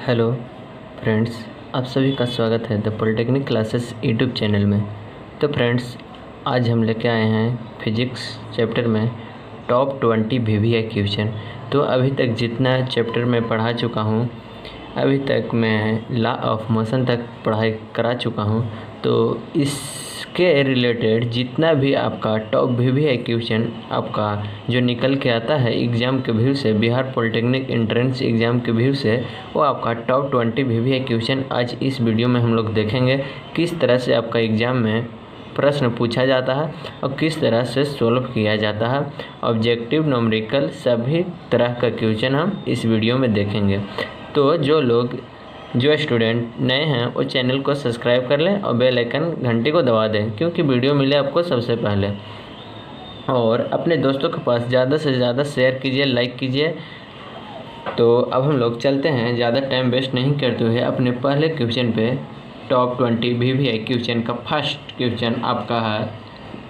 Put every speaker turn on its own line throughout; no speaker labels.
Hello friends, आप सभी का स्वागत है the polytechnic classes YouTube channel में। तो फ्रेंड्स, आज हम लेके आए हैं फिजिक्स चैप्टर में टॉप 20 वीवीआई क्वेश्चन। तो अभी तक जितना चैप्टर में पढ़ा चुका हूँ, अभी तक मैं लॉ ऑफ मोशन तक पढ़ाई करा चुका हूँ। तो इसके रिलेटेड जितना भी आपका टॉप वीवीआई क्वेश्चन आपका जो निकल के आता है एग्ज़ाम के व्यू से, बिहार पॉलिटेक्निक एंट्रेंस एग्ज़ाम के व्यू से, वो आपका टॉप 20 वीवीआई क्वेश्चन आज इस वीडियो में हम लोग देखेंगे किस तरह से आपका एग्ज़ाम में प्रश्न पूछा जाता है और किस तरह से सोल्व किया जाता है। ऑब्जेक्टिव, न्यूमेरिकल, सभी तरह का क्वेश्चन हम इस वीडियो में देखेंगे। तो जो स्टूडेंट नए हैं वो चैनल को सब्सक्राइब कर लें और बेल आइकन घंटी को दबा दें, क्योंकि वीडियो मिले आपको सबसे पहले। और अपने दोस्तों के पास ज़्यादा से ज़्यादा शेयर कीजिए, लाइक कीजिए। तो अब हम लोग चलते हैं, ज़्यादा टाइम वेस्ट नहीं करते हुए अपने पहले क्वेश्चन पे। टॉप 20 वीवीआई क्वेश्चन का फर्स्ट क्वेश्चन आपका है,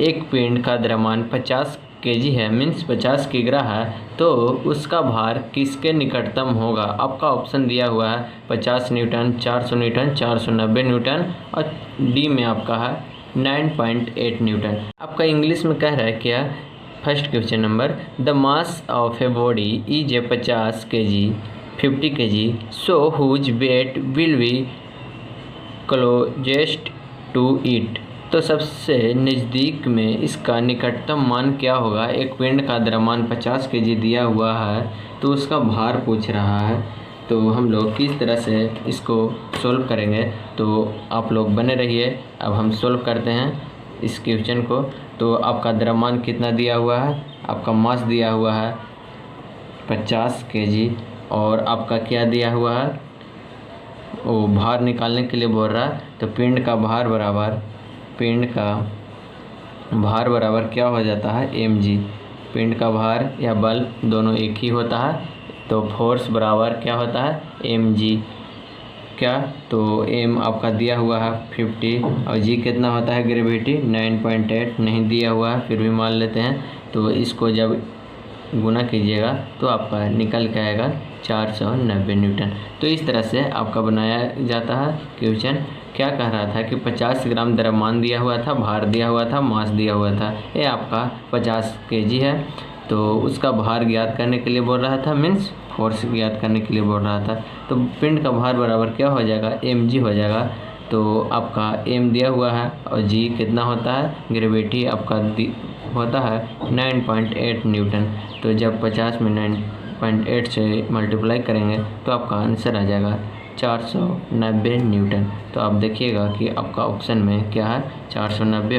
एक पिंड का द्रव्यमान 50 kg है, मीन्स 50 किग्रा है, तो उसका भार किसके निकटतम होगा। आपका ऑप्शन दिया हुआ है 50 न्यूटन, 400 न्यूटन, 490 न्यूटन और डी में आपका है 9.8 न्यूटन। आपका इंग्लिश में कह रहा है क्या, first question number, the mass of a body is a 50 kg, 50 kg, so whose weight will be closest to it. तो सबसे नज़दीक में इसका निकटतम मान क्या होगा। एक पिंड का द्रव्यमान 50 kg दिया हुआ है, तो उसका भार पूछ रहा है। तो हम लोग किस तरह से इसको सोल्व करेंगे, तो आप लोग बने रहिए। अब हम सोल्व करते हैं इस क्वेश्चन को। तो आपका द्रव्यमान कितना दिया हुआ है, आपका मास दिया हुआ है 50 kg, और आपका क्या दिया हुआ है, वो भार निकालने के लिए बोल रहा है। तो पिंड का भार बराबर क्या हो जाता है, mg। पिंड का भार या बल दोनों एक ही होता है, तो फोर्स बराबर क्या होता है, mg। क्या, तो m आपका दिया हुआ है 50 और g कितना होता है, ग्रेविटी 9.8 नहीं दिया हुआ है, फिर भी मान लेते हैं। तो इसको जब गुना कीजिएगा तो आपका निकल के आएगा 490 न्यूटन। तो इस तरह से आपका बनाया जाता है क्वेश्चन। क्या कह रहा था कि 50 ग्राम द्रव्यमान दिया हुआ था, भार दिया हुआ था, मास दिया हुआ था। ये आपका 50 kg है, तो उसका भार ज्ञात करने के लिए बोल रहा था, मीन्स फोर्स ज्ञात करने के लिए बोल रहा था। तो पिंड का भार बराबर क्या हो जाएगा, mg हो जाएगा। तो आपका m दिया हुआ है और g कितना होता है, ग्रेविटी आपका होता है 9.8 न्यूटन। तो जब 50 में 9.8 से मल्टीप्लाई करेंगे तो आपका आंसर आ जाएगा 490 न्यूटन। तो आप देखिएगा कि आपका ऑप्शन में क्या है, 490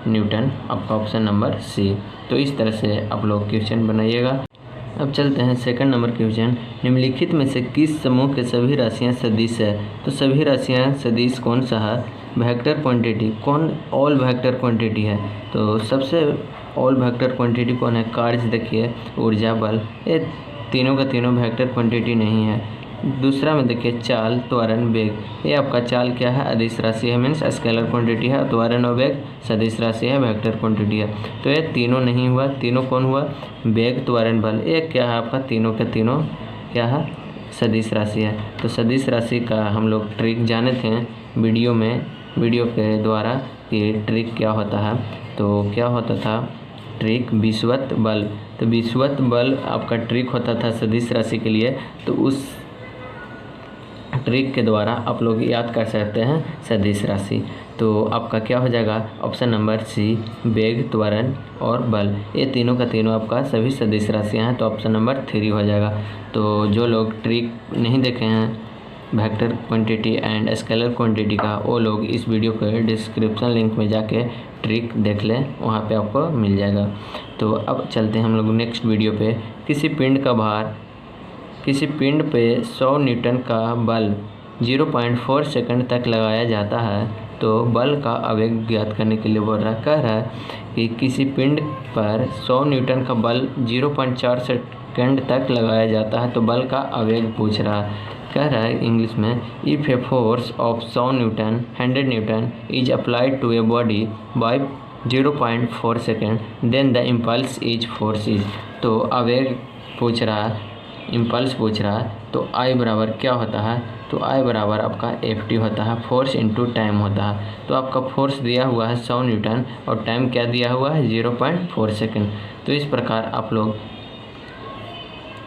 न्यूटन, आपका ऑप्शन नंबर सी। तो इस तरह से आप लोग क्वेश्चन बनाइएगा। अब चलते हैं सेकंड नंबर क्वेश्चन, निम्नलिखित में से किस समूह के सभी राशियां सदिश है। तो सभी राशियां सदिश कौन सा है, वेक्टर क्वांटिटी, कौन ऑल वेक्टर क्वांटिटी है। तो सबसे ऑल वेक्टर क्वांटिटी कौन है, कार्य देखिए, ऊर्जा, बल, ये तीनों का तीनों वेक्टर क्वांटिटी नहीं है। दूसरा में देखिए चाल, त्वरण, वेग, ये आपका चाल क्या है, अदिश राशि है, मीन्स स्केलर क्वांटिटी है। त्वरण और वेग सदिश राशि है, वेक्टर क्वांटिटी है। तो ये तीनों नहीं हुआ, तीनों कौन हुआ, वेग, त्वरण, बल, ये क्या है आपका, तीनों के तीनों क्या है, सदिश राशि है। तो सदिश राशि का हम लोग ट्रिक जाने थे वीडियो के द्वारा कि ट्रिक क्या होता है। तो क्या होता था ट्रिक, विषुवत बल। तो विषुवत बल आपका ट्रिक होता था सदिश राशि के लिए। तो उस ट्रिक के द्वारा आप लोग याद कर सकते हैं सदिश राशि। तो आपका क्या हो जाएगा, ऑप्शन नंबर सी, वेग, त्वरण और बल, ये तीनों का तीनों आपका सभी सदिश राशियाँ हैं। तो ऑप्शन नंबर 3 हो जाएगा। तो जो लोग ट्रिक नहीं देखे हैं vector quantity and scalar quantity का, वो लोग इस वीडियो के डिस्क्रिप्शन लिंक में जाके ट्रिक देख लें, वहाँ पे आपको मिल जाएगा। तो अब चलते हैं हम लोग नेक्स्ट वीडियो पे। किसी पिंड पे 100 न्यूटन का बल 0.4 सेकंड तक लगाया जाता है, तो बल का आवेग ज्ञात करने के लिए कह रहा है कि किसी पिंड पर 100 न्यूटन का बल 0.4 सेकंड तक लगाया जाता है, तो बल का आवेग पूछ रहा है। कह रहा है इंग्लिश में, if a force of 100 newton is applied to a body by 0.4 second, then the impulse is force is. तो आवेग पूछ रहा है इम्पल्स पूछ रहा है तो आई बराबर क्या होता है, तो आई बराबर आपका Ft होता है, फोर्स इंटू टाइम होता है। तो आपका फोर्स दिया हुआ है 100 न्यूटन और टाइम क्या दिया हुआ है 0.4 सेकेंड। तो इस प्रकार आप लोग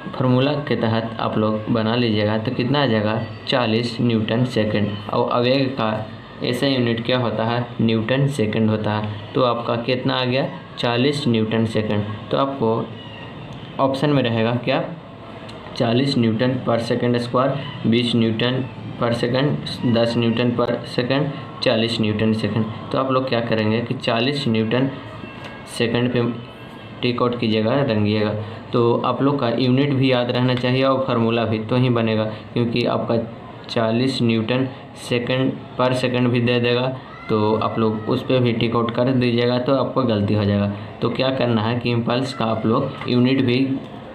फार्मूला के तहत आप लोग बना लीजिएगा तो कितना आ जाएगा 40 न्यूटन सेकेंड। और आवेग का ऐसा यूनिट क्या होता है न्यूटन सेकेंड होता है। तो आपका कितना आ गया 40 न्यूटन सेकेंड। तो आपको ऑप्शन में रहेगा क्या 40 न्यूटन पर सेकेंड स्क्वायर, 20 न्यूटन पर सेकेंड, 10 न्यूटन पर सेकेंड, 40 न्यूटन सेकेंड। तो आप लोग क्या करेंगे कि 40 न्यूटन सेकेंड पे टिक आउट कीजिएगा, रंगिएगा। तो आप लोग का यूनिट भी याद रहना चाहिए और फार्मूला भी, तो ही बनेगा, क्योंकि आपका 40 न्यूटन सेकेंड पर सेकेंड भी दे देगा तो आप लोग उस पर भी टिक आउट कर दीजिएगा तो आपको गलती हो जाएगा। तो क्या करना है कि इम्पल्स का आप लोग यूनिट भी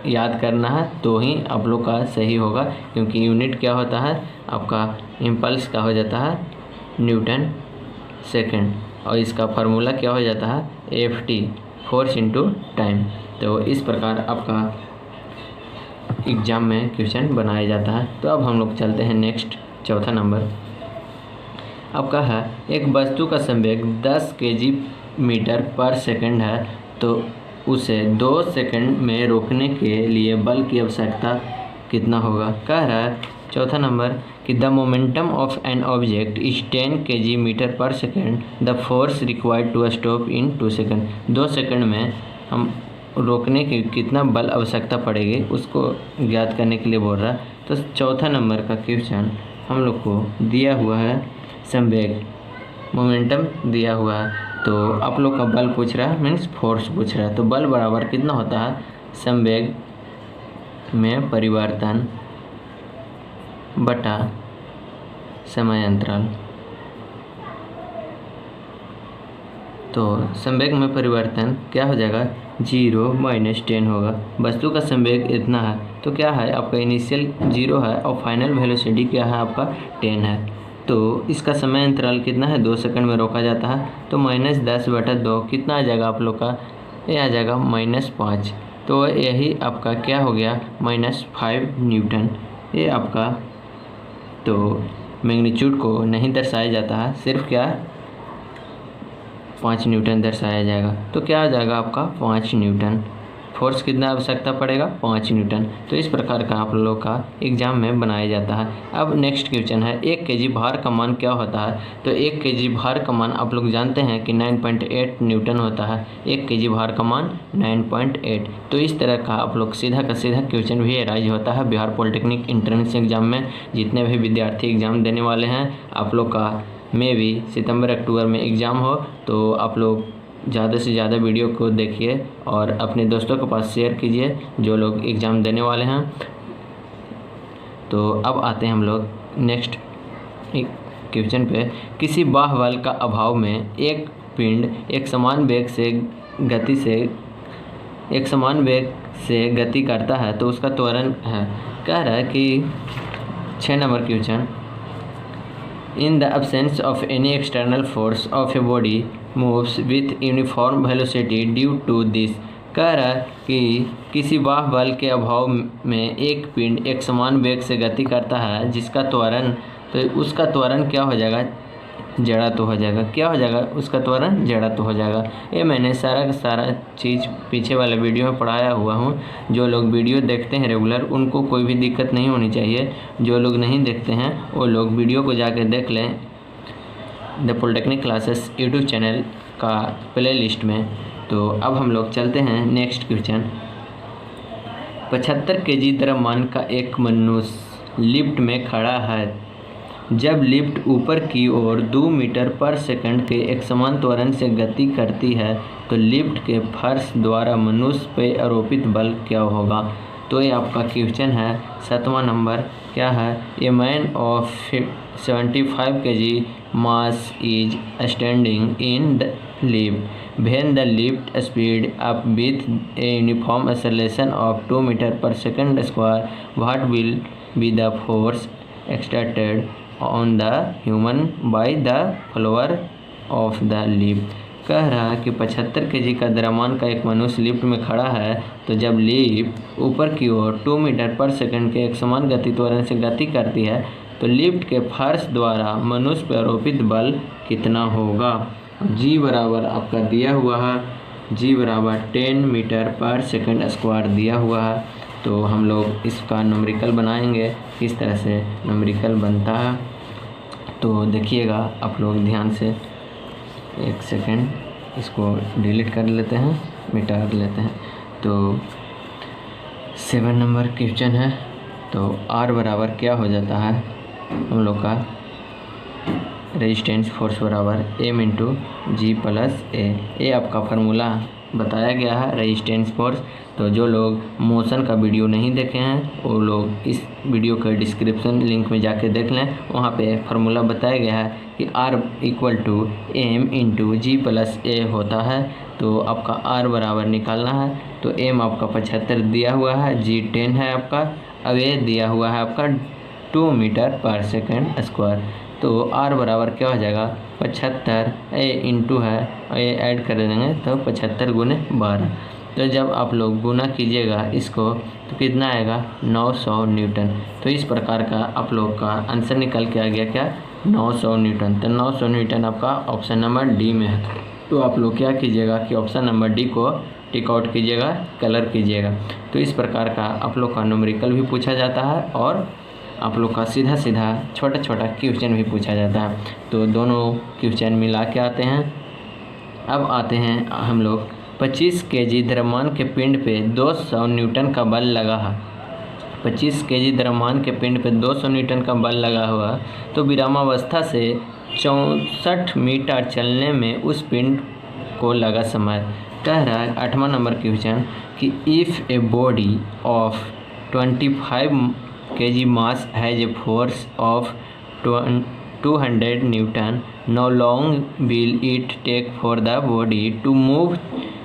याद करना है तो ही आप लोग का सही होगा, क्योंकि यूनिट क्या होता है आपका इम्पल्स का हो जाता है न्यूटन सेकेंड और इसका फार्मूला क्या हो जाता है Ft, फोर्स इंटू टाइम। तो इस प्रकार आपका एग्ज़ाम में क्वेश्चन बनाया जाता है। तो अब हम लोग चलते हैं नेक्स्ट, चौथा नंबर आपका है एक वस्तु का संवेग 10 kg/मीटर पर सेकंड है तो उसे 2 सेकंड में रोकने के लिए बल की आवश्यकता कितना होगा। कह रहा है चौथा नंबर कि the momentum of an object is 10 kg/मीटर पर second, the force required to stop in 2 second. 2 second में हम रोकने की कितना बल आवश्यकता पड़ेगी उसको ज्ञात करने के लिए बोल रहा है। तो चौथा नंबर का क्वेश्चन हम लोग को दिया हुआ है संवेग, मोमेंटम दिया हुआ है, तो आप लोग का बल पूछ रहा है, मीन्स फोर्स पूछ रहा है। तो बल बराबर कितना होता है संवेग में परिवर्तन बटा समय अंतराल। तो संवेग में परिवर्तन क्या हो जाएगा 0 - 10 होगा। वस्तु का संवेग इतना है तो क्या है आपका इनिशियल 0 है और फाइनल वेलोसिटी क्या है आपका 10 है। तो इसका समय अंतराल कितना है 2 सेकंड में रोका जाता है। तो -10/2 कितना आ जाएगा आप लोग का, ये आ जाएगा -5। तो यही आपका क्या हो गया -5 न्यूटन। ये आपका तो मैग्नीट्यूड को नहीं दर्शाया जाता है, सिर्फ क्या 5 न्यूटन दर्शाया जाएगा। तो क्या आ जाएगा आपका 5 न्यूटन। फोर्स कितना आवश्यकता पड़ेगा 5 न्यूटन। तो इस प्रकार का आप लोगों का एग्जाम में बनाया जाता है। अब नेक्स्ट क्वेश्चन है 1 kg भार का मान क्या होता है। तो 1 kg भार का मान आप लोग जानते हैं कि 9.8 न्यूटन होता है। 1 kg भार का मान 9.8। तो इस तरह का आप लोग सीधा का सीधा क्वेश्चन भी अराइज होता है बिहार पॉलिटेक्निक एंट्रेंस एग्जाम में। जितने भी विद्यार्थी एग्जाम देने वाले हैं आप लोग का में भी सितंबर-अक्टूबर में एग्ज़ाम हो तो आप लोग ज़्यादा से ज़्यादा वीडियो को देखिए और अपने दोस्तों के पास शेयर कीजिए जो लोग एग्ज़ाम देने वाले हैं। तो अब आते हैं हम लोग नेक्स्ट क्वेश्चन पे। किसी बाह्य का अभाव में एक पिंड एक समान वेग से गति करता है तो उसका त्वरण है। कह रहा है कि 6 number question, In the absence of any external force of a body moves with uniform velocity due to this। कह रहा है कि किसी बाह्य बल के अभाव में एक पिंड एक समान वेग से गति करता है जिसका त्वरण, तो उसका त्वरण क्या हो जाएगा जड़ा तो हो जाएगा। क्या हो जाएगा उसका त्वरण जड़ा तो हो जाएगा। ये मैंने सारा का सारा चीज़ पीछे वाले वीडियो में पढ़ाया हुआ हूँ। जो लोग वीडियो देखते हैं रेगुलर उनको कोई भी दिक्कत नहीं होनी चाहिए। जो लोग नहीं देखते हैं वो लोग वीडियो को जाके देख लें the polytechnic classes YouTube channel का प्ले लिस्ट में। तो अब हम लोग चलते हैं नेक्स्ट क्वेश्चन। 75 kg द्रव्यमान का एक मनुष्य लिफ्ट में खड़ा है। जब लिफ्ट ऊपर की ओर 2 मीटर पर सेकंड के एक समान त्वरण से गति करती है तो लिफ्ट के फर्श द्वारा मनुष्य पर आरोपित बल क्या होगा। तो ये आपका क्वेश्चन है 7वां नंबर। क्या है, a man of 75 kg mass is standing in the lift when the lift speed up with a uniform acceleration of 2 metre per second square, what will be the force exerted on the human by the floor of the lift. कह रहा है कि 75 kg का द्रव्यमान का एक मनुष्य lift में खड़ा है, तो जब लिफ्ट ऊपर की ओर 2 मीटर पर सेकंड के एक समान गति त्वरण से गति करती है तो लिफ्ट के फर्श द्वारा मनुष्य पर आरोपित बल कितना होगा। जी बराबर आपका दिया हुआ है, जी बराबर 10 मीटर पर सेकंड स्क्वायर दिया हुआ है। तो हम लोग इसका न्यूमेरिकल बनाएंगे, किस तरह से न्यूमेरिकल बनता है तो देखिएगा आप लोग ध्यान से। एक सेकंड, इसको डिलीट कर लेते हैं, मिटा लेते हैं। तो 7 नंबर क्वेश्चन है। तो R बराबर क्या हो जाता है हम लोग का, रेजिस्टेंस फोर्स बराबर M इंटू जी प्लस ए आपका फार्मूला बताया गया है रेजिस्टेंस फोर्स। तो जो लोग मोशन का वीडियो नहीं देखे हैं वो लोग इस वीडियो के डिस्क्रिप्शन लिंक में जाके देख लें, वहाँ पे फार्मूला बताया गया है कि R equal to M into g plus a होता है। तो आपका R बराबर निकालना है। तो M आपका 75 दिया हुआ है, G 10 है आपका, अब ए दिया हुआ है आपका 2 मीटर पर सेकंड स्क्वायर। तो R बराबर क्या हो जाएगा 75, ए इंटू है ए ऐड कर देंगे तो 75 गुने 12। तो जब आप लोग गुना कीजिएगा इसको तो कितना आएगा 900 न्यूटन। तो इस प्रकार का आप लोग का आंसर निकल के आ गया क्या 900 न्यूटन। तो 900 न्यूटन आपका ऑप्शन नंबर डी में है। तो आप लोग क्या कीजिएगा कि ऑप्शन नंबर डी को टिक आउट कीजिएगा, कलर कीजिएगा। तो इस प्रकार का आप लोग का न्यूमेरिकल भी पूछा जाता है और आप लोग का सीधा सीधा छोटा छोटा क्वेश्चन भी पूछा जाता है। तो दोनों क्वेश्चन मिला के आते हैं। अब आते हैं हम लोग 25 kg द्रव्यमान के पिंड पे 200 न्यूटन का बल लगा है। 25 kg द्रव्यमान के पिंड पे 200 न्यूटन का बल लगा हुआ, तो विरामावस्था से 64 मीटर चलने में उस पिंड को लगा समय। कह रहा है 8वां नंबर क्वेश्चन कि if a body of 25 kg mass has a force of 200 Newton, now long will it take for the body to move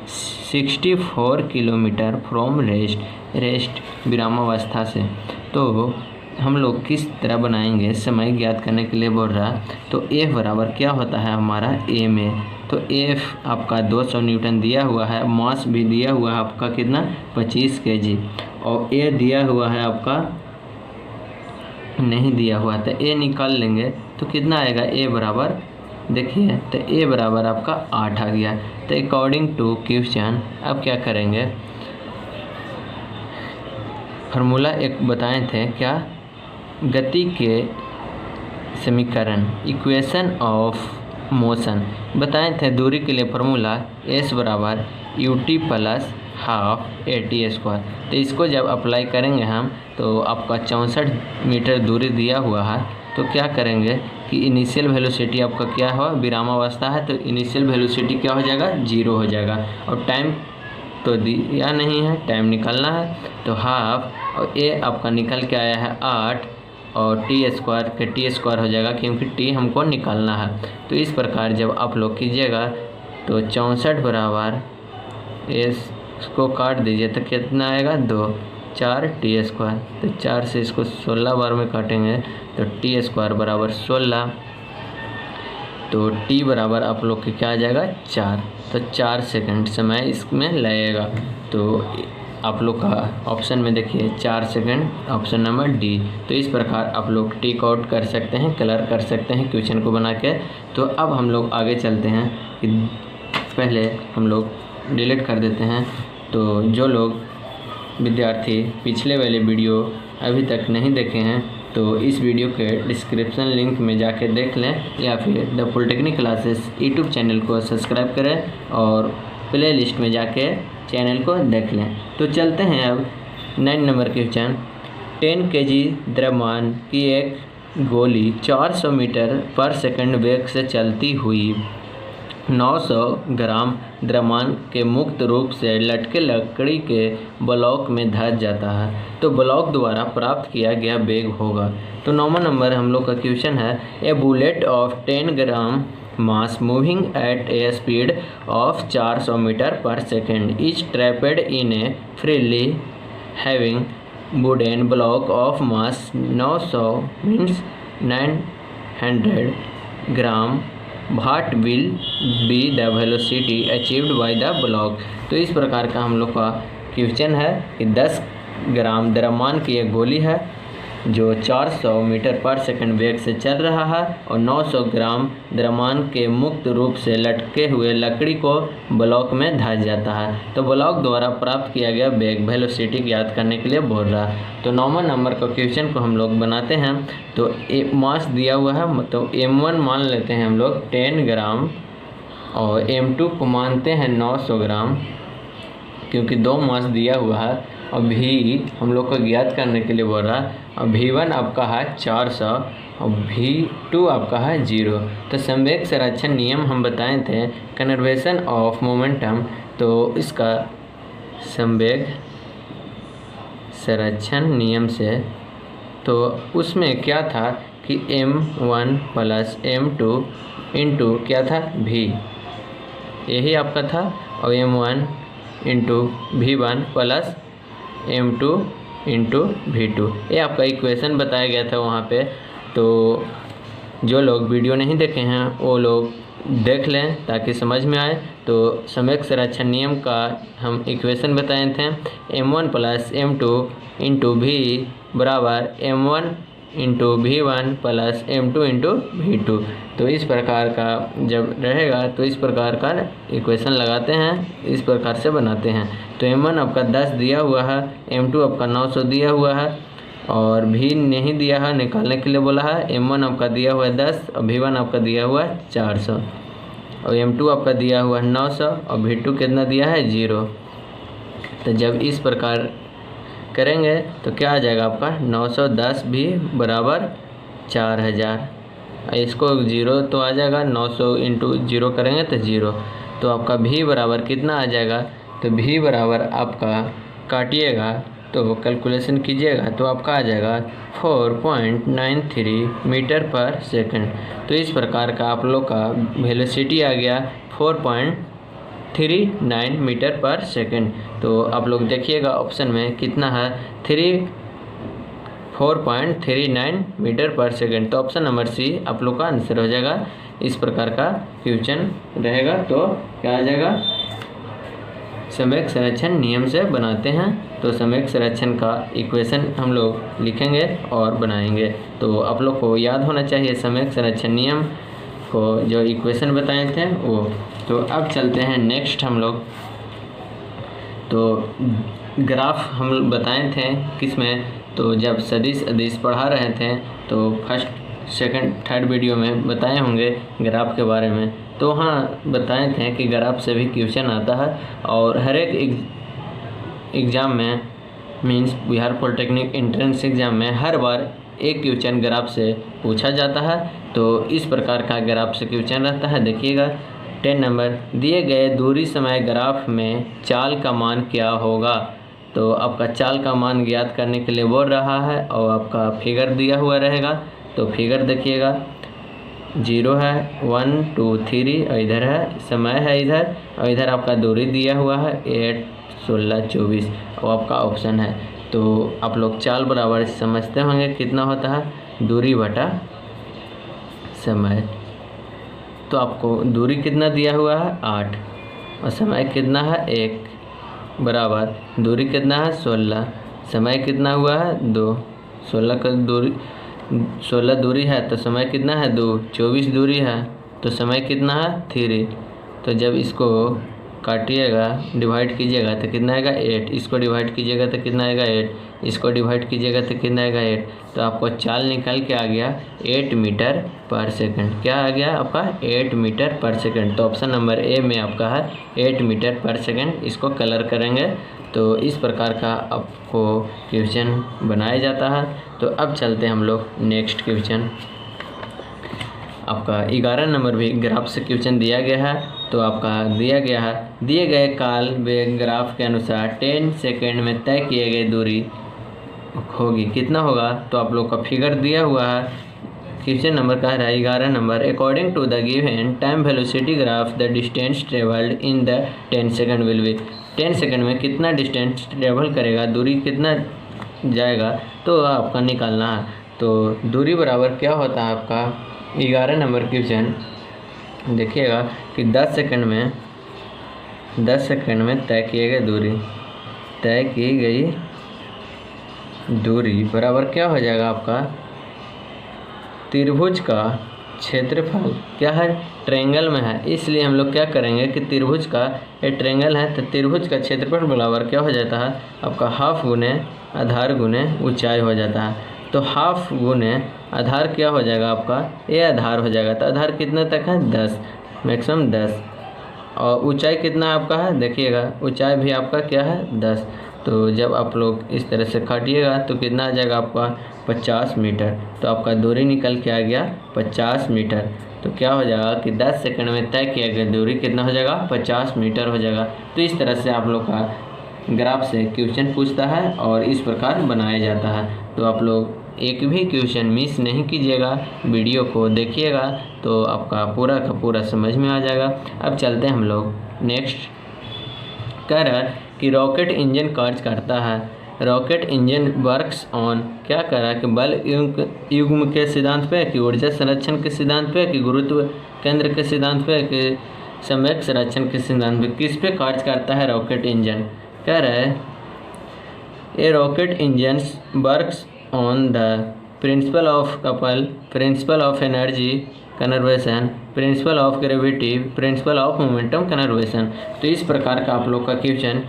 64 kilometre from rest विरामावस्था से। तो हम लोग किस तरह बनाएंगे, समय ज्ञात करने के लिए बोल रहा है। तो F बराबर क्या होता है हमारा A में। तो F आपका 200 न्यूटन दिया हुआ है, मास भी दिया हुआ है आपका कितना 25 kg, और A दिया हुआ है आपका नहीं दिया हुआ, तो A निकाल लेंगे तो कितना आएगा A बराबर, देखिए तो A बराबर आपका 8 आ गया। तो अकॉर्डिंग टू क्वेश्चन अब क्या करेंगे, फार्मूला एक बताए थे क्या, गति के समीकरण इक्वेशन ऑफ मोशन बताए थे। दूरी के लिए फार्मूला S बराबर ut प्लस हाफ AT²। तो इसको जब अप्लाई करेंगे हम तो आपका 64 मीटर दूरी दिया हुआ है। तो क्या करेंगे कि इनिशियल वेलोसिटी आपका क्या हो, विरामावस्था है तो इनिशियल वेलोसिटी क्या हो जाएगा 0 हो जाएगा, और टाइम तो दिया नहीं है, टाइम निकालना है। तो हाफ और ए आपका निकल के आया है 8 और t² के t² हो जाएगा क्योंकि t हमको निकालना है। तो इस प्रकार जब आप लोग कीजिएगा तो 64 बराबर इसको काट दीजिए तो कितना आएगा 2, 4 t²। तो 4 से इसको 16 बार में काटेंगे तो t² बराबर 16। तो t बराबर आप लोग के क्या आ जाएगा 4। तो 4 सेकंड समय इसमें लगेगा। तो आप लोग का ऑप्शन में देखिए 4 सेकंड, ऑप्शन नंबर डी। तो इस प्रकार आप लोग टिक आउट कर सकते हैं, कलर कर सकते हैं क्वेश्चन को बना के। तो अब हम लोग आगे चलते हैं कि पहले हम लोग डिलीट कर देते हैं। तो जो लोग विद्यार्थी पिछले वाले वीडियो अभी तक नहीं देखे हैं तो इस वीडियो के डिस्क्रिप्शन लिंक में जाके देख लें, या फिर the polytechnic classes YouTube channel को सब्सक्राइब करें और प्ले लिस्ट में जाके चैनल को देख लें। तो चलते हैं अब 9 नंबर क्वेश्चन। 10 kg द्रव्यमान की एक गोली 400 मीटर पर सेकंड वेग से चलती हुई 900 ग्राम द्रव्यमान के मुक्त रूप से लटके लकड़ी के ब्लॉक में धंस जाता है, तो ब्लॉक द्वारा प्राप्त किया गया वेग होगा। तो 9वां नंबर हम लोग का क्वेश्चन है, a bullet of 10 gram mass moving at a speed of 400 metre per second is trapped in a freely having wooden block of mass 900 means 900 gram what will be the velocity achieved by the block. तो इस प्रकार का हम लोग का question है कि 10 ग्राम द्रव्यमान की एक गोली है जो 400 मीटर पर सेकंड वेग से चल रहा है और 900 ग्राम द्रव्यमान के मुक्त रूप से लटके हुए लकड़ी को ब्लॉक में धंस जाता है। तो ब्लॉक द्वारा प्राप्त किया गया वेग वेलोसिटी ज्ञात करने के लिए बोल रहा है। तो 9वां नंबर का क्वेश्चन को हम लोग बनाते हैं। तो मास दिया हुआ है, तो m1 मान लेते हैं हम लोग 10 ग्राम और m2 को मानते हैं 900 ग्राम, क्योंकि 2 मास दिया हुआ है। और भी हम लोग को ज्ञात करने के लिए बोल रहा है। और V1 आपका है 400 और V2 आपका है 0। तो संवेग संरक्षण नियम हम बताए थे, कन्जर्वेशन ऑफ मोमेंटम। तो इसका संवेग संरक्षण नियम से तो उसमें क्या था कि m1 प्लस m2 इंटू क्या था v, यही आपका था। और m1 into v1 plus m2 into v2, ये आपका इक्वेशन बताया गया था वहाँ पे। तो जो लोग वीडियो नहीं देखे हैं वो लोग देख लें ताकि समझ में आए। तो संवेग संरक्षण नियम का हम इक्वेशन बताए थे, m1 plus m2 into v बराबर m1 into v1 plus m2 into v2। तो इस प्रकार का जब रहेगा तो इस प्रकार का इक्वेशन लगाते हैं, इस प्रकार से बनाते हैं। तो m1 आपका 10 दिया हुआ है, m2 आपका 900 दिया हुआ है और v नहीं दिया है, निकालने के लिए बोला है। m1 आपका दिया हुआ है 10 और v1 आपका दिया हुआ है 400 और m2 आपका दिया हुआ है 900 और v2 कितना दिया है 0। तो जब इस प्रकार करेंगे तो क्या आ जाएगा आपका 910 भी बराबर 4000। इसको 0 तो आ जाएगा, 900 इंटू 0 करेंगे तो 0। तो आपका v बराबर कितना आ जाएगा, तो v बराबर आपका काटिएगा तो कैलकुलेशन कीजिएगा तो आपका आ जाएगा 4.93 मीटर पर सेकंड। तो इस प्रकार का आप लोग का वेलोसिटी आ गया 4.39 मीटर पर सेकंड। तो आप लोग देखिएगा ऑप्शन में कितना है 4.39 मीटर पर सेकंड। तो ऑप्शन नंबर सी आप लोग का आंसर हो जाएगा। इस प्रकार का क्वेश्चन रहेगा तो क्या आ जाएगा, संवेग संरक्षण नियम से बनाते हैं। तो संवेग संरक्षण का इक्वेशन हम लोग लिखेंगे और बनाएंगे। तो आप लोग को याद होना चाहिए संवेग संरक्षण नियम को जो इक्वेशन बताए थे वो। तो अब चलते हैं नेक्स्ट हम लोग। तो ग्राफ हम बताए थे किसमें, तो जब सदिश अदिश पढ़ा रहे थे तो फर्स्ट सेकंड थर्ड वीडियो में बताए होंगे ग्राफ के बारे में। तो हाँ बताए थे कि ग्राफ से भी क्वेश्चन आता है और हर एक एग्ज़ाम में means Bihar polytechnic entrance exam में हर बार एक क्वेश्चन ग्राफ से पूछा जाता है। तो इस प्रकार का ग्राफ से क्वेश्चन रहता है। देखिएगा 10 नंबर, दिए गए दूरी समय ग्राफ में चाल का मान क्या होगा। तो आपका चाल का मान ज्ञात करने के लिए बोल रहा है और आपका फिगर दिया हुआ रहेगा। तो फिगर देखिएगा 0 है, 1 2 3 और इधर है समय है इधर, और इधर आपका दूरी दिया हुआ है 8 16 24 और आपका ऑप्शन है। तो आप लोग चाल बराबर समझते होंगे कितना होता है दूरी बटा समय। तो आपको दूरी कितना दिया हुआ है 8 और समय कितना है 1 बराबर दूरी कितना है 16, समय कितना हुआ है 2। 16 का दूरी 16 दूरी है तो समय कितना है 2, 24 दूरी है तो समय कितना है 3। तो जब इसको काटिएगा डिवाइड कीजिएगा तो कितना आएगा 8, इसको डिवाइड कीजिएगा तो कितना आएगा 8, इसको डिवाइड कीजिएगा तो कितना आएगा 8। तो आपको चाल निकल के आ गया 8 मीटर पर सेकंड। क्या आ गया आपका 8 मीटर पर सेकंड। तो ऑप्शन नंबर ए में आपका है 8 मीटर पर सेकंड। इसको कलर करेंगे तो इस प्रकार का आपको क्वेश्चन बनाया जाता है। तो अब चलते हैं हम लोग नेक्स्ट क्वेश्चन। आपका 11 नंबर भी ग्राफ से क्वेश्चन दिया गया है। तो आपका दिया गया है दिए गए काल वेग ग्राफ के अनुसार 10 सेकंड में तय किए गए दूरी होगी कितना होगा। तो आप लोग का फिगर दिया हुआ है। क्वेश्चन नंबर का है 11 नंबर, according to the given time velocity graph the distance travelled in the 10 second will be. 10 second में कितना डिस्टेंस ट्रेवल करेगा, दूरी कितना जाएगा तो आपका निकालना है। तो दूरी बराबर क्या होता है आपका 11 नंबर क्वेश्चन देखिएगा कि 10 सेकंड में तय की गई दूरी बराबर क्या हो जाएगा आपका, त्रिभुज का क्षेत्रफल क्या है, ट्रायंगल में है, इसलिए हम लोग क्या करेंगे कि त्रिभुज का ये ट्रायंगल है तो त्रिभुज का क्षेत्रफल बराबर क्या हो जाता है आपका हाफ गुने आधार गुने ऊंचाई हो जाता है। तो हाफ गुने आधार क्या हो जाएगा आपका, ये आधार हो जाएगा। तो आधार कितने तक है 10, मैक्सिमम 10, और ऊंचाई कितना आपका है, देखिएगा ऊंचाई भी आपका क्या है 10। तो जब आप लोग इस तरह से काटिएगा तो कितना आ जाएगा आपका 50 मीटर। तो आपका दूरी निकल के आ गया 50 मीटर। तो क्या हो जाएगा कि 10 सेकंड में तय किया गया दूरी कितना हो जाएगा 50 मीटर हो जाएगा। तो इस तरह से आप लोग का ग्राफ से क्वेश्चन पूछता है और इस प्रकार बनाया जाता है। तो आप लोग एक भी क्वेश्चन मिस नहीं कीजिएगा, वीडियो को देखिएगा तो आपका पूरा का पूरा समझ में आ जाएगा। अब चलते हैं हम लोग नेक्स्ट। कह रहा है कि रॉकेट इंजन कार्य करता है, रॉकेट इंजन वर्क्स ऑन क्या कर रहा है कि बल युग्म के सिद्धांत पे, कि ऊर्जा संरक्षण के सिद्धांत पे, कि गुरुत्व केंद्र के सिद्धांत पे, कि संवेग संरक्षण के सिद्धांत पे, किस पे कार्य करता है रॉकेट इंजन। कह रहा है a rocket engine works on the principle of couple, principle of energy conservation, principle of gravity, principle of momentum conservation. तो इस प्रकार का आप लोग का क्वेश्चन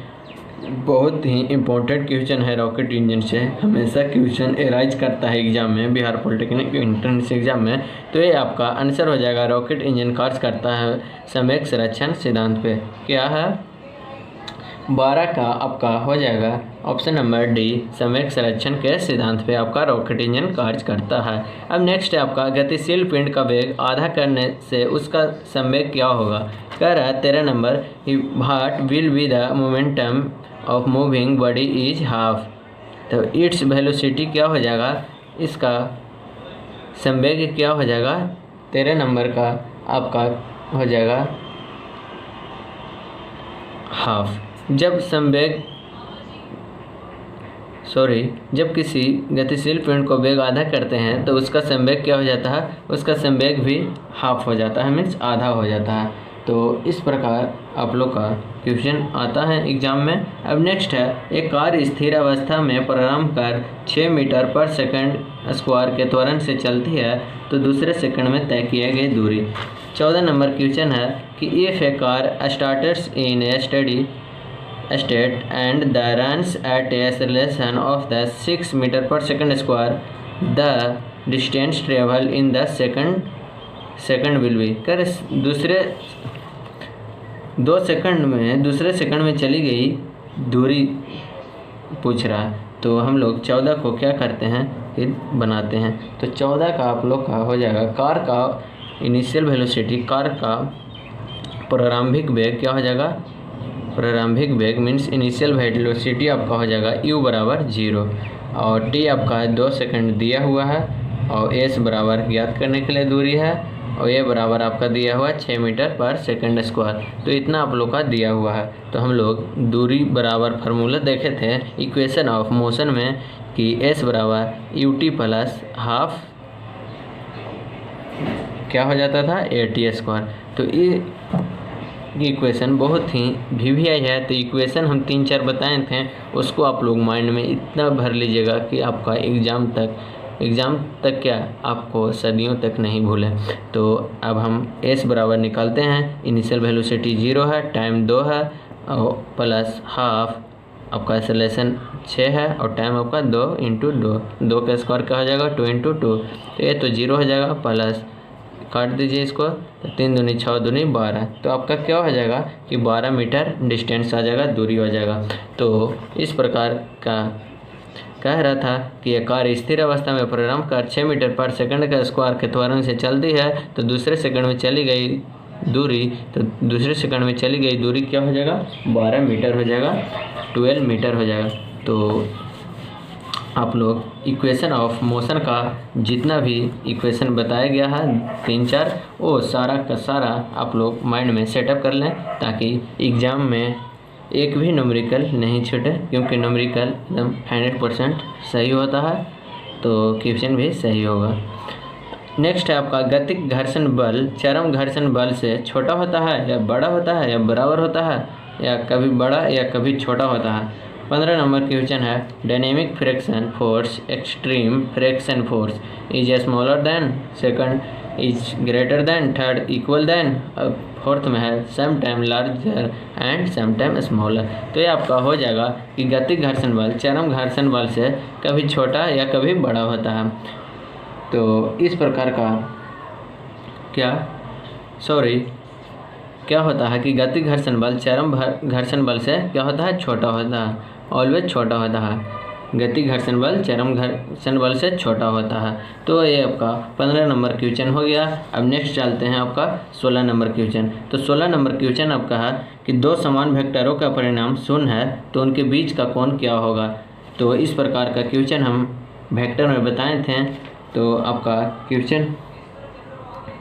बहुत ही इम्पोर्टेंट क्वेश्चन है। रॉकेट इंजन से हमेशा क्वेश्चन एराइज करता है एग्जाम में, बिहार पॉलिटेक्निक एंट्रेंस एग्जाम में। तो ये आपका आंसर हो जाएगा रॉकेट इंजन कार्य करता है संवेग संरक्षण सिद्धांत पे। क्या है 12 का आपका हो जाएगा ऑप्शन नंबर डी, संवेग संरक्षण के सिद्धांत पे आपका रॉकेट इंजन कार्य करता है। अब नेक्स्ट है आपका गतिशील पिंड का वेग आधा करने से उसका संवेग क्या होगा। कह रहा है 13 number, what will be the momentum of moving body is half. तो इट्स वेलोसिटी क्या हो जाएगा, इसका संवेग क्या हो जाएगा, 13 नंबर का आपका हो जाएगा हाफ। जब किसी गतिशील पिंड को वेग आधा करते हैं तो उसका संवेग क्या हो जाता है, उसका संवेग भी हाफ हो जाता है, मीन्स आधा हो जाता है। तो इस प्रकार आप लोग का क्वेश्चन आता है एग्जाम में। अब नेक्स्ट है, एक कार स्थिर अवस्था में प्रारंभ कर 6 मीटर पर सेकंड स्क्वायर के त्वरण से चलती है तो दूसरे सेकंड में तय किए गई दूरी। 14 नंबर क्वेश्चन है कि if A car starts in A study state and the runs at a acceleration of the 6 meter per second square, the distance travel in the second will be। कर दूसरे second में चली गई दूरी पूछ रहा है। तो हम लोग 14 को क्या करते हैं, फिर बनाते हैं। तो 14 का आप लोग का हो जाएगा कार का इनिशियल वेलोसिटी, कार का प्रारंभिक वेग क्या हो जाएगा, प्रारंभिक वेग मीन्स इनिशियल वेलोसिटी आपका हो जाएगा u बराबर 0, और t आपका 2 सेकंड दिया हुआ है, और s बराबर ज्ञात करने के लिए दूरी है, और a बराबर आपका दिया हुआ है 6 मीटर पर सेकंड स्क्वायर। तो इतना आप लोग का दिया हुआ है। तो हम लोग दूरी बराबर फार्मूला देखे थे इक्वेशन ऑफ मोशन में कि s बराबर ut प्लस हाफ क्या हो जाता था at स्क्वायर। तो ये इक्वेशन बहुत ही VVI है। तो इक्वेशन हम 3-4 बताए थे, उसको आप लोग माइंड में इतना भर लीजिएगा कि आपका एग्ज़ाम तक क्या आपको सदियों तक नहीं भूलें। तो अब हम s बराबर निकालते हैं, इनिशियल वेलोसिटी 0 है, टाइम 2 है, और प्लस हाफ आपका एक्सेलरेशन 6 है, और टाइम आपका 2 × 2 का स्क्वायर क्या हो जाएगा 2 × 2। तो ये तो 0 हो जाएगा, प्लस काट दीजिए इसको, तो 3 दूनी 6 दूनी 12। तो आपका क्या हो जाएगा कि 12 मीटर डिस्टेंस आ जाएगा, दूरी हो जाएगा। तो इस प्रकार का कह रहा था कि यह कार स्थिर अवस्था में प्रारंभ कर 6 मीटर पर सेकंड का स्क्वायर के त्वरण से चलती है तो दूसरे सेकंड में चली गई दूरी क्या हो जाएगा 12 मीटर हो जाएगा, 12 मीटर हो जाएगा। तो आप लोग इक्वेशन ऑफ मोशन का जितना भी इक्वेशन बताया गया है 3-4, वो सारा का सारा आप लोग माइंड में सेटअप कर लें, ताकि एग्ज़ाम में एक भी न्यूमेरिकल नहीं छूटे, क्योंकि न्यूमेरिकल एकदम 100% सही होता है तो क्वेश्चन भी सही होगा। नेक्स्ट है आपका गतिक घर्षण बल चरम घर्षण बल से छोटा होता है या बड़ा होता है या बराबर होता है या कभी बड़ा या कभी छोटा होता है। 15 नंबर क्वेश्चन है dynamic friction force extreme friction force is smaller than, second is greater than, third equal than, fourth में है some time larger and some time smaller. तो ये आपका हो जाएगा कि गतिक घर्षण बल चरम घर्षण बल से कभी छोटा या कभी बड़ा होता है। तो इस प्रकार का क्या होता है कि गतिक घर्षण बल चरम घर्षण बल से क्या होता है, छोटा होता है, ऑलवेज छोटा होता है। गतिक घर्षण बल चरम घर्षण बल से छोटा होता है। तो ये आपका 15 नंबर क्वेश्चन हो गया। अब नेक्स्ट चलते हैं आपका 16 नंबर क्वेश्चन। तो 16 नंबर क्वेश्चन आपका है कि दो समान वेक्टरों का परिणाम शून्य है तो उनके बीच का कोण क्या होगा। तो इस प्रकार का क्वेश्चन हम वेक्टर में बताए थे। तो आपका क्वेश्चन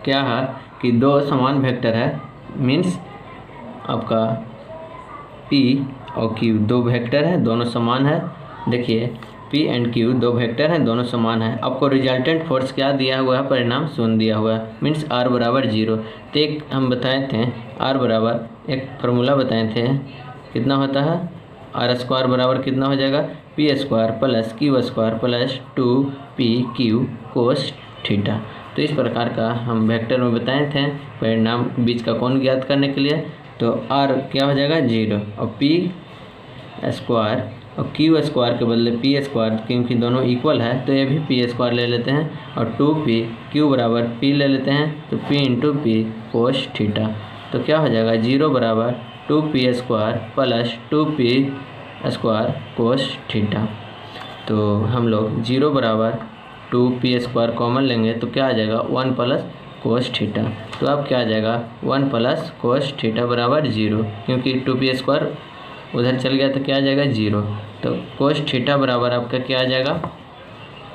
क्या है कि दो समान वेक्टर है, मीन्स आपका P और Q दो वेक्टर है, दोनों समान है। देखिए P एंड Q दो वेक्टर हैं, दोनों समान है। आपको रिजल्टेंट फोर्स क्या दिया हुआ है, परिणाम शून्य दिया हुआ है, मीन्स R बराबर 0। तो एक हम बताए थे R बराबर एक फार्मूला बताए थे, कितना होता है R स्क्वायर बराबर कितना हो जाएगा P square plus Q square plus 2PQ cos theta. तो इस प्रकार का हम वेक्टर में बताए थे परिणाम बीच का कोण ज्ञात करने के लिए। तो R क्या हो जाएगा 0 और P स्क्वायर और Q स्क्वायर के बदले P स्क्वायर, क्योंकि दोनों इक्वल है तो ये भी P स्क्वायर ले लेते हैं और 2P Q बराबर P ले लेते हैं तो P into P cos theta. तो क्या हो जाएगा 0 बराबर 2P square plus 2P square cos theta. तो हम लोग 0 बराबर 2P स्क्वायर कॉमन लेंगे तो क्या आ जाएगा 1 प्लस कोस थीटा। तो अब क्या आ जाएगा 1 प्लस कोस थीटा बराबर 0, क्योंकि 2P स्क्वायर उधर चल गया तो क्या आ जाएगा 0। तो कोस थीटा बराबर आपका क्या आ जाएगा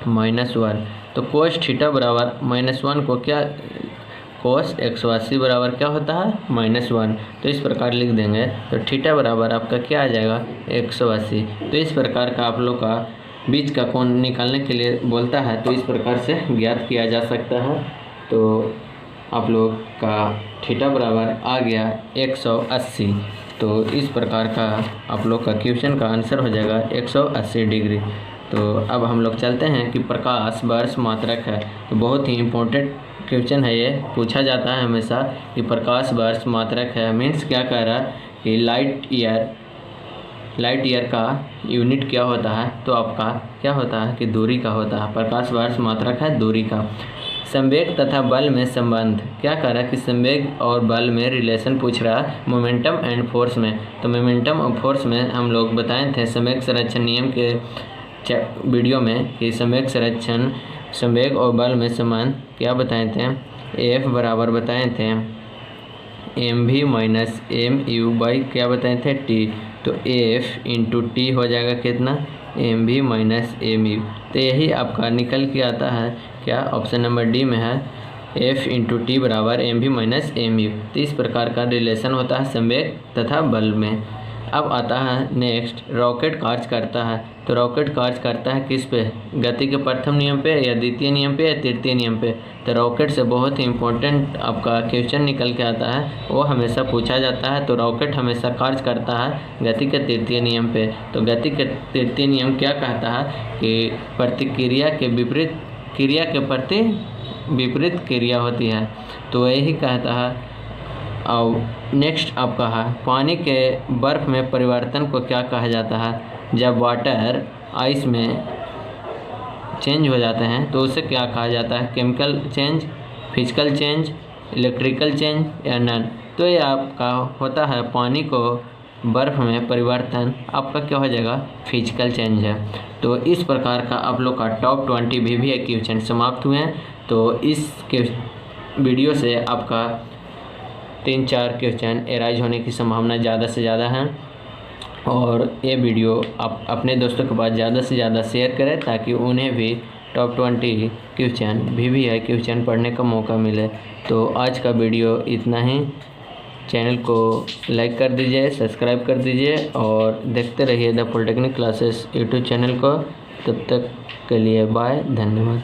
-1। तो कोस थीटा बराबर -1 को क्या कोस 180 बराबर क्या होता है -1। तो इस प्रकार लिख देंगे तो थीटा बराबर आपका क्या आ जाएगा 180। तो इस प्रकार का आप लोग का बीच का कोण निकालने के लिए बोलता है, तो इस प्रकार से ज्ञात किया जा सकता है। तो आप लोग का थीटा बराबर आ गया 180। तो इस प्रकार का आप लोग का क्वेश्चन का आंसर हो जाएगा 180 डिग्री। तो अब हम लोग चलते हैं कि प्रकाश वर्ष मात्रक है। तो बहुत ही इम्पोर्टेंट क्वेश्चन है, ये पूछा जाता है हमेशा कि प्रकाश वर्ष मात्रक है, मीन्स क्या कह रहा है कि लाइट ईयर का यूनिट क्या होता है। तो आपका क्या होता है कि दूरी का होता है, प्रकाश वर्ष मात्रक है दूरी का। संवेग तथा बल में संबंध क्या कह रहा है कि संवेग और बल में रिलेशन पूछ रहा है मोमेंटम एंड फोर्स में। तो मोमेंटम और फोर्स में हम लोग बताए थे संवेग संरक्षण नियम के वीडियो में कि संवेग संरक्षण संवेग और बल में संबंध क्या बताए थे, F बराबर बताए थे mv माइनस mu बाई क्या बताए थे T। तो F इंटू टी हो जाएगा कितना mv माइनस mu। तो यही आपका निकल के आता है क्या, ऑप्शन नंबर डी में है F इंटू टी बराबर mv माइनस mu। तो इस प्रकार का रिलेशन होता है संवेग तथा बल में। अब आता है नेक्स्ट रॉकेट कार्य करता है। तो रॉकेट कार्य करता है किस पे, गति के प्रथम नियम पे या द्वितीय नियम पे या तृतीय नियम पे। तो रॉकेट से बहुत ही इम्पोर्टेंट आपका क्वेश्चन निकल के आता है, वो हमेशा पूछा जाता है। तो रॉकेट हमेशा कार्य करता है गति के तृतीय नियम पे। तो गति के तृतीय नियम क्या कहता है कि प्रतिक्रिया के विपरीत क्रिया के प्रति विपरीत क्रिया होती है। तो यही कहता है। और नेक्स्ट आपका है पानी के बर्फ़ में परिवर्तन को क्या कहा जाता है। जब वाटर आइस में चेंज हो जाते हैं तो उसे क्या कहा जाता है, chemical change, physical change, electrical change या नन। तो ये आपका होता है पानी को बर्फ़ में परिवर्तन, आपका क्या हो जाएगा फिजिकल चेंज है। तो इस प्रकार का आप लोग का टॉप 20 VVI क्वेश्चन समाप्त हुए हैं। तो इस वीडियो से आपका 3-4 क्वेश्चन एराइज होने की संभावना ज़्यादा से ज़्यादा है। और ये वीडियो आप अपने दोस्तों के पास ज़्यादा से ज़्यादा शेयर करें ताकि उन्हें भी टॉप 20 क्वेश्चन VVI क्वेश्चन पढ़ने का मौका मिले। तो आज का वीडियो इतना ही। चैनल को लाइक कर दीजिए, सब्सक्राइब कर दीजिए और देखते रहिए the polytechnic classes YouTube channel को। तब तक के लिए बाय, धन्यवाद।